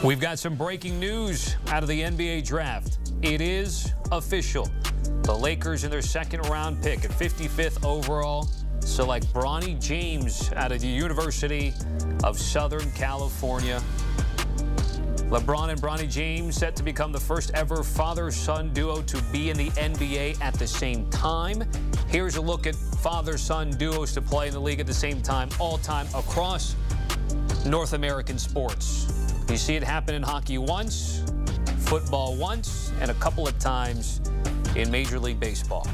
We've got some breaking news out of the NBA draft. It is official. The Lakers in their second round pick at 55th overall select Bronny James out of the University of Southern California. LeBron and Bronny James set to become the first ever father-son duo to be in the NBA at the same time. Here's a look at father-son duos to play in the league at the same time, all time across North American sports. You see it happen in hockey once, football once, and a couple of times in Major League Baseball.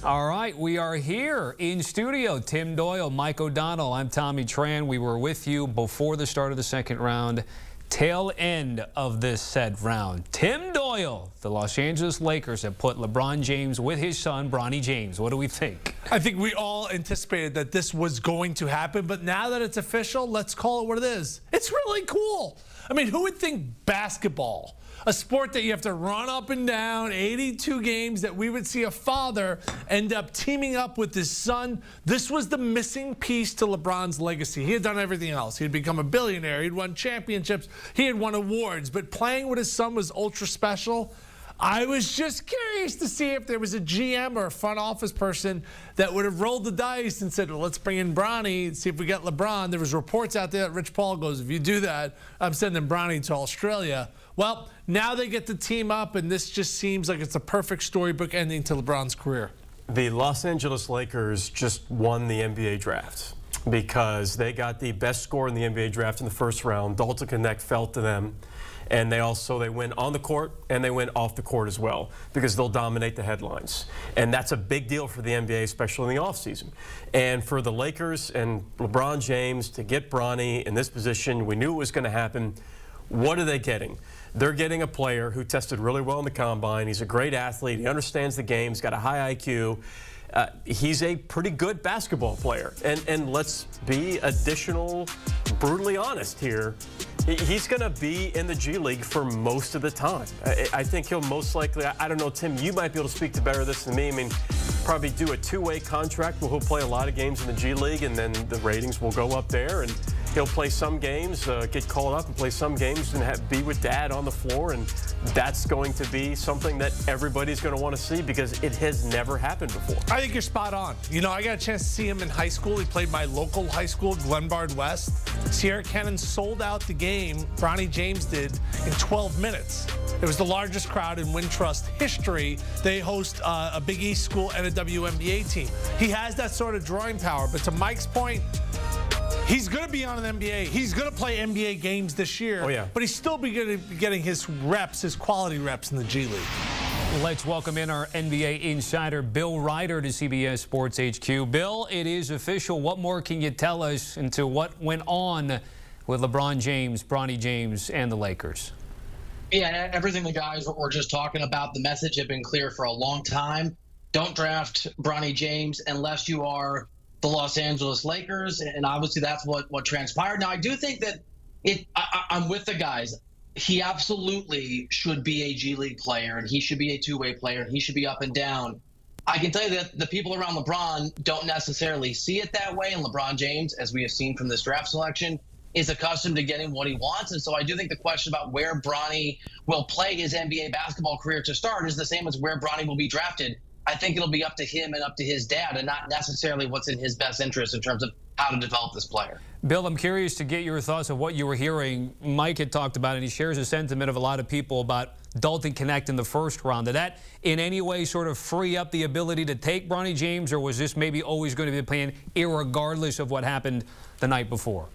All right, we are here in studio. Tim Doyle, Mike O'Donnell, I'm Tommy Tran. We were with you before the start of the second round, tail end of this said round. Tim Doyle, the Los Angeles Lakers have put LeBron James with his son, Bronny James. What do we think? I think we all anticipated that this was going to happen, but now that it's official, let's call it what it is. It's really cool. I mean, who would think basketball, a sport that you have to run up and down, 82 games, that we would see a father end up teaming up with his son? This was the missing piece to LeBron's legacy. He had done everything else. He had become a billionaire. He'd won championships. He had won awards. But playing with his son was ultra special. I was just curious to see if there was a GM or a front office person that would have rolled the dice and said, well, let's bring in Bronny and see if we get LeBron. There was reports out there that Rich Paul goes, if you do that, I'm sending Bronny to Australia. Well, now they get to team up, and this just seems like it's a perfect storybook ending to LeBron's career. The Los Angeles Lakers just won the NBA draft because they got the best score in the NBA draft in the first round. Dalton Connect fell to them. And they win on the court and they win off the court as well because they'll dominate the headlines. And that's a big deal for the NBA, especially in the offseason. And for the Lakers and LeBron James to get Bronny in this position, we knew it was going to happen. What are they getting? They're getting a player who tested really well in the combine. He's a great athlete. He understands the game. He's got a high IQ. He's a pretty good basketball player. And let's be brutally honest here. He's going to be in the G League for most of the time. I think he'll most likely, I don't know, Tim, you might be able to speak to better this than me. I mean, probably do a two-way contract where he'll play a lot of games in the G League, and then the ratings will go up there, and he'll play some games, get called up and play some games and be with dad on the floor, and that's going to be something that everybody's going to want to see because it has never happened before. I think you're spot on. You know, I got a chance to see him in high school. He played my local high school, Glenbard West. Sierra Cannon sold out the game, Bronny James did, in 12 minutes. It was the largest crowd in Wintrust history. They host a Big East school and a WNBA team. He has that sort of drawing power, but to Mike's point, he's going to be on an NBA. He's going to play NBA games this year. Oh, yeah. But he's still going to be getting his reps, his quality reps in the G League. Let's welcome in our NBA insider, Bill Ryder, to CBS Sports HQ. Bill, it is official. What more can you tell us into what went on with LeBron James, Bronny James, and the Lakers? Yeah, everything the guys were just talking about, the message had been clear for a long time. Don't draft Bronny James unless you are the Los Angeles Lakers, and obviously that's what transpired. Now, I do think that I'm with the guys. He absolutely should be a G League player, and he should be a two-way player, and he should be up and down. I can tell you that the people around LeBron don't necessarily see it that way, and LeBron James, as we have seen from this draft selection, is accustomed to getting what he wants. And so I do think the question about where Bronny will play his NBA basketball career to start is the same as where Bronny will be drafted. I think it'll be up to him and up to his dad, and not necessarily what's in his best interest in terms of how to develop this player. Bill, I'm curious to get your thoughts on what you were hearing. Mike had talked about it, and he shares a sentiment of a lot of people about Dalton Connect in the first round. Did that in any way sort of free up the ability to take Bronny James, or was this maybe always going to be the plan irregardless of what happened the night before?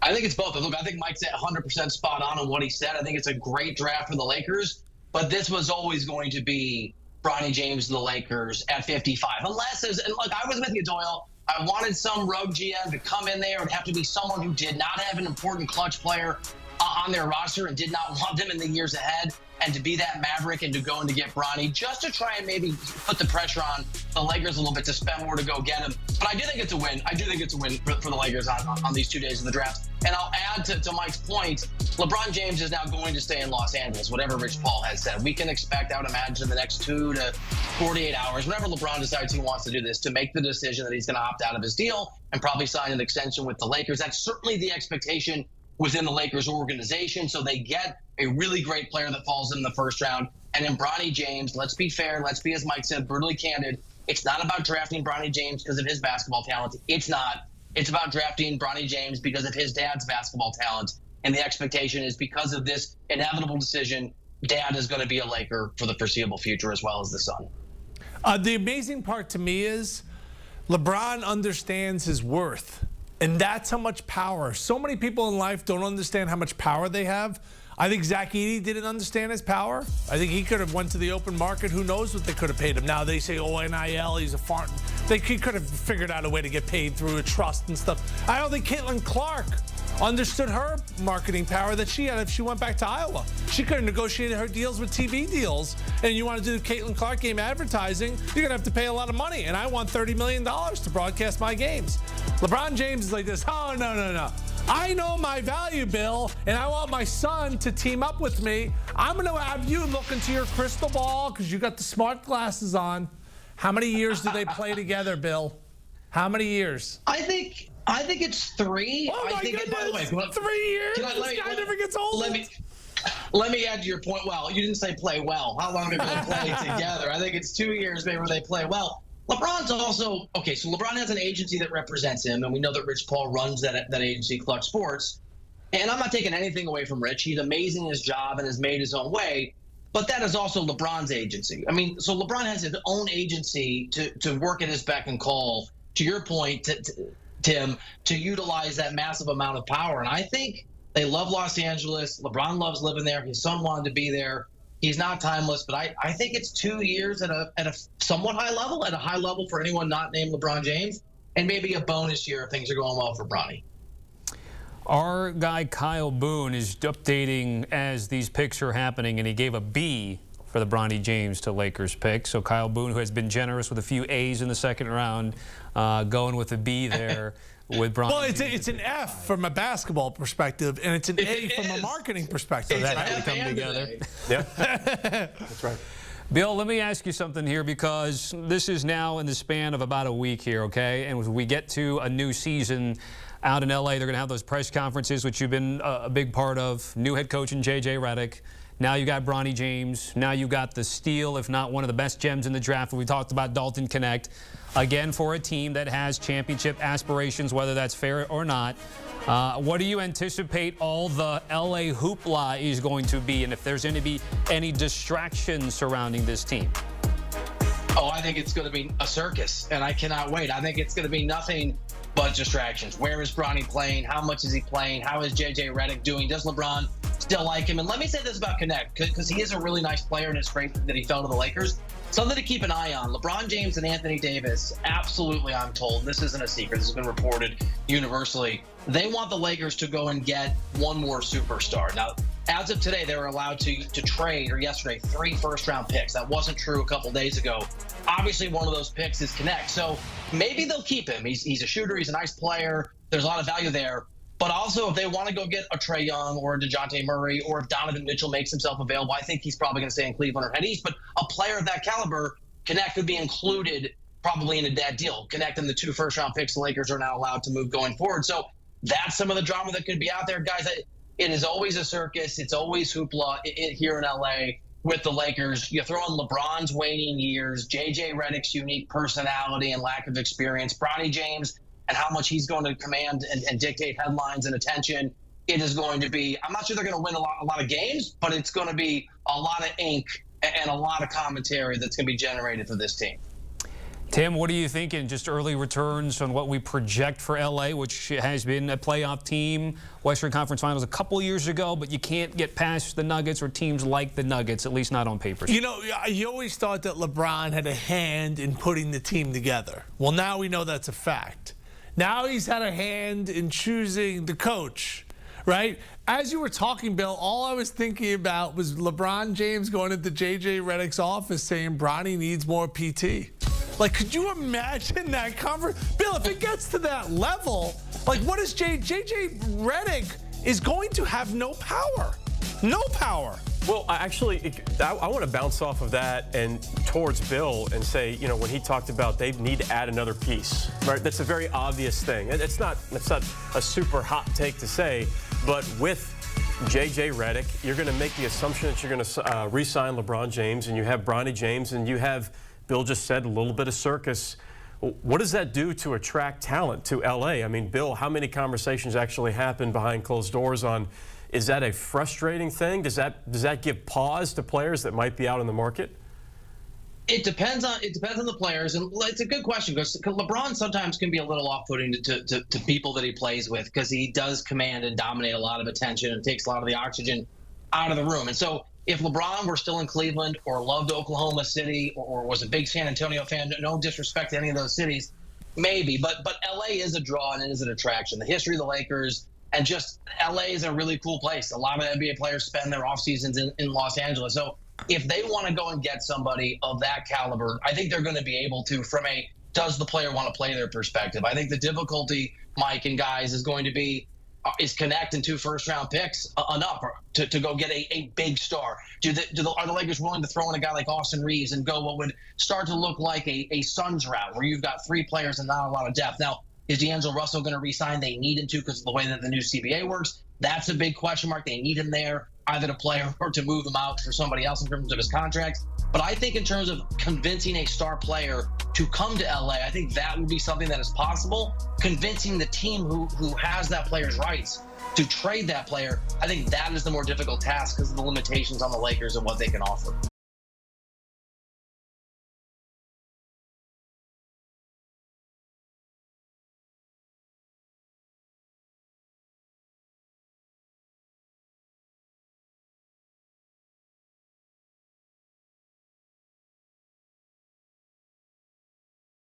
I think it's both. Look, I think Mike's 100% spot on what he said. I think it's a great draft for the Lakers, but this was always going to be Bronny James and the Lakers at 55. Unless, and look, I was with you, Doyle. I wanted some rogue GM to come in there. It would have to be someone who did not have an important clutch player on their roster and did not want them in the years ahead. and to be that maverick and to go and to get Bronny just to try and maybe put the pressure on the Lakers a little bit to spend more to go get him. But I do think it's a win. I do think it's a win for the Lakers on these 2 days of the draft. And I'll add to Mike's point, LeBron James is now going to stay in Los Angeles, whatever Rich Paul has said. We can expect, I would imagine, in the next 2 to 48 hours, whenever LeBron decides he wants to do this, to make the decision that he's going to opt out of his deal and probably sign an extension with the Lakers. That's certainly the expectation within the Lakers organization. So they get a really great player that falls in the first round. And then Bronny James, let's be fair, let's be, as Mike said, brutally candid. It's not about drafting Bronny James because of his basketball talent. It's not. It's about drafting Bronny James because of his dad's basketball talent. And the expectation is because of this inevitable decision, Dad is going to be a Laker for the foreseeable future as well as the son. The amazing part to me is LeBron understands his worth. And that's how much power. So many people in life don't understand how much power they have. I think Zach Edey didn't understand his power. I think he could have went to the open market. Who knows what they could have paid him. Now they say, oh, NIL, he's a farm. He could have figured out a way to get paid through a trust and stuff. I don't think Caitlin Clark understood her marketing power that she had if she went back to Iowa. She could have negotiated her deals with TV deals. And you want to do the Caitlin Clark game advertising, you're going to have to pay a lot of money. And I want $30 million to broadcast my games. LeBron James is like this, oh, no. I know my value, Bill, and I want my son to team up with me. I'm going to have you look into your crystal ball because you got the smart glasses on. How many years do they play together, Bill? How many years? I think it's 3. Oh my goodness! By the way, 3 years? This guy never gets old. Let me add to your point. Well, you didn't say play well. How long are they going to play together? I think it's 2 years maybe where they play well. LeBron's also, okay, so LeBron has an agency that represents him, and we know that Rich Paul runs that agency, Clutch Sports. And I'm not taking anything away from Rich. He's amazing in his job and has made his own way. But that is also LeBron's agency. I mean, so LeBron has his own agency to work at his beck and call, to your point, Tim, to utilize that massive amount of power. And I think they love Los Angeles. LeBron loves living there. His son wanted to be there. He's not timeless, but I think it's 2 years at a somewhat high level, at a high level for anyone not named LeBron James, and maybe a bonus year if things are going well for Bronny. Our guy Kyle Boone is updating as these picks are happening, and he gave a B for the Bronny James to Lakers pick. So Kyle Boone, who has been generous with a few A's in the second round, going with a B there. With Bronny. Well, it's an F from a basketball perspective, and it's an A from a marketing perspective. So that had to come together. Yeah, that's right. Bill, let me ask you something here, because this is now in the span of about a week here, okay? And when we get to a new season out in L.A., they're going to have those press conferences, which you've been a big part of. New head coach in J.J. Redick. Now you got Bronny James. Now you got the steal, if not one of the best gems in the draft. We talked about Dalton Connect. Again, for a team that has championship aspirations, whether that's fair or not. What do you anticipate all the L.A. hoopla is going to be, and if there's going to be any distractions surrounding this team? Oh, I think it's going to be a circus, and I cannot wait. I think it's going to be nothing but distractions. Where is Bronny playing? How much is he playing? How is J.J. Redick doing? Does LeBron still like him? And let me say this about Connect, because he is a really nice player, and it's great that he fell to the Lakers. Something to keep an eye on. LeBron James and Anthony Davis, absolutely, I'm told, this isn't a secret, this has been reported universally, they want the Lakers to go and get one more superstar. Now, as of today, they were allowed to trade, or yesterday, 3 first-round picks. That wasn't true a couple days ago. Obviously, one of those picks is Connect. So maybe they'll keep him. He's a shooter. He's a nice player. There's a lot of value there. But also, if they want to go get a Trae Young or a DeJounte Murray, or if Donovan Mitchell makes himself available, I think he's probably going to stay in Cleveland or head east. But a player of that caliber, Connect could be included probably in that deal. Connect and the 2 first-round picks the Lakers are now allowed to move going forward. So that's some of the drama that could be out there. Guys, it is always a circus. It's always hoopla here in L.A. with the Lakers. You throw in LeBron's waning years, J.J. Redick's unique personality and lack of experience, Bronny James, and how much he's going to command and dictate headlines and attention. It is going to be, I'm not sure they're going to win a lot of games, but it's going to be a lot of ink and a lot of commentary that's going to be generated for this team. Tim, what are you thinking? Just early returns on what we project for L.A., which has been a playoff team, Western Conference Finals a couple years ago, but you can't get past the Nuggets or teams like the Nuggets, at least not on paper. You know, you always thought that LeBron had a hand in putting the team together. Well, now we know that's a fact. Now he's had a hand in choosing the coach. right? As you were talking, Bill, all I was thinking about was LeBron James going into J.J. Redick's office saying Bronny needs more PT. Like, could you imagine that conversation? Bill, if it gets to that level, like, what is J.J. Redick is going to have no power. No power. Well, I want to bounce off of that and towards Bill and say, you know, when he talked about they need to add another piece, right? That's a very obvious thing. It's not a super hot take to say, but with J.J. Redick, you're going to make the assumption that you're going to re-sign LeBron James, and you have Bronny James, and you have, Bill just said, a little bit of circus. What does that do to attract talent to L.A.? I mean, Bill, how many conversations actually happen behind closed doors on, is that a frustrating thing? Does that give pause to players that might be out in the market? It depends on the players, and it's a good question because LeBron sometimes can be a little off-putting to people that he plays with because he does command and dominate a lot of attention and takes a lot of the oxygen out of the room. And so if LeBron were still in Cleveland or loved Oklahoma City or was a big San Antonio fan, no disrespect to any of those cities, maybe, but LA is a draw and it is an attraction. The history of the Lakers. And just LA is a really cool place. A lot of NBA players spend their off seasons in Los Angeles. So if they want to go and get somebody of that caliber, I think they're going to be able to from a does the player want to play their perspective. I think the difficulty, Mike and guys, is going to be is connecting 2 first-round picks enough to go get a big star. Are the Lakers willing to throw in a guy like Austin Reeves and go what would start to look like a Suns route where you've got 3 players and not a lot of depth? Now, is D'Angelo Russell going to re-sign? They need him to because of the way that the new CBA works. That's a big question mark. They need him there, either to play or to move him out for somebody else in terms of his contract. But I think in terms of convincing a star player to come to LA, I think that would be something that is possible. Convincing the team who has that player's rights to trade that player, I think that is the more difficult task because of the limitations on the Lakers and what they can offer.